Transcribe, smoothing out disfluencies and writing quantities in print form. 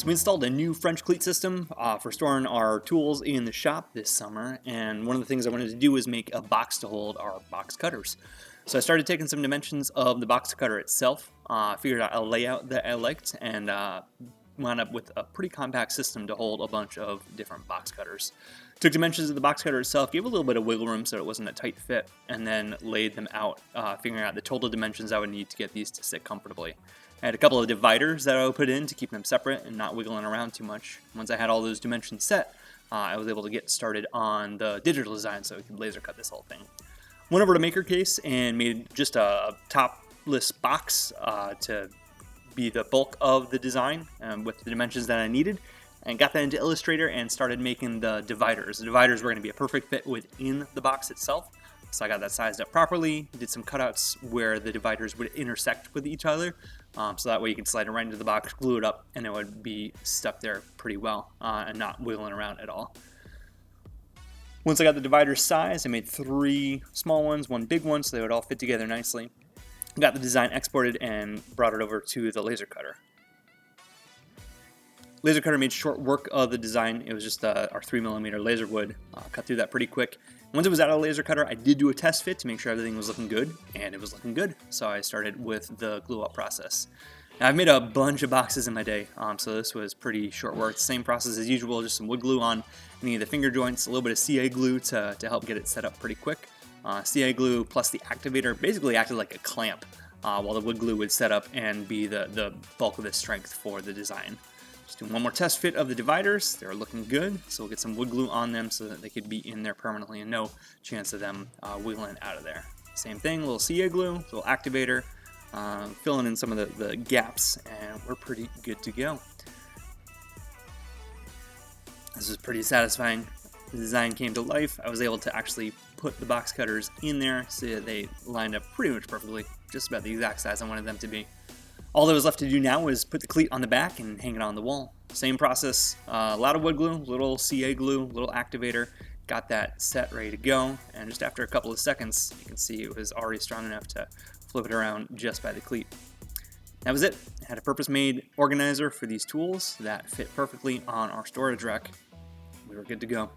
So we installed a new French Cleat system for storing our tools in the shop this summer, and one of the things I wanted to do was make a box to hold our box cutters. So I started taking some dimensions of the box cutter itself, figured out a layout that I liked, and wound up with a pretty compact system to hold a bunch of different box cutters. Took dimensions of the box cutter itself, gave a little bit of wiggle room so it wasn't a tight fit, and then laid them out, figuring out the total dimensions I would need to get these to sit comfortably. I had a couple of dividers that I would put in to keep them separate and not wiggling around too much. Once I had all those dimensions set, I was able to get started on the digital design so we could laser cut this whole thing. Went over to MakerCase and made just a topless box to be the bulk of the design with the dimensions that I needed, and got that into Illustrator and started making the dividers. The dividers were going to be a perfect fit within the box itself, so I got that sized up properly, did some cutouts where the dividers would intersect with each other, so that way you can slide it right into the box, glue it up, and it would be stuck there pretty well and not wiggling around at all. Once I got the dividers sized, I made 3 small ones, 1 big one, so they would all fit together nicely. Got the design exported and brought it over to the laser cutter. Laser cutter made short work of the design. It was just our 3mm laser wood. Cut through that pretty quick. Once it was out of the laser cutter, I did do a test fit to make sure everything was looking good, and it was looking good. So I started with the glue up process. Now, I've made a bunch of boxes in my day, so this was pretty short work. Same process as usual, just some wood glue on any of the finger joints, a little bit of CA glue to help get it set up pretty quick. CA glue plus the activator basically acted like a clamp while the wood glue would set up and be the bulk of the strength for the design. Just doing one more test fit of the dividers. They're looking good, so we'll get some wood glue on them so that they could be in there permanently and no chance of them wiggling out of there. Same thing, a little CA glue, a little activator, filling in some of the gaps, and we're pretty good to go. This is pretty satisfying. The design came to life. I was able to actually put the box cutters in there so that they lined up pretty much perfectly, just about the exact size I wanted them to be. All that was left to do now was put the cleat on the back and hang it on the wall. Same process, a lot of wood glue, little CA glue, little activator, got that set ready to go, and just after a couple of seconds, you can see it was already strong enough to flip it around just by the cleat. That was it. I had a purpose-made organizer for these tools that fit perfectly on our storage rack. We were good to go.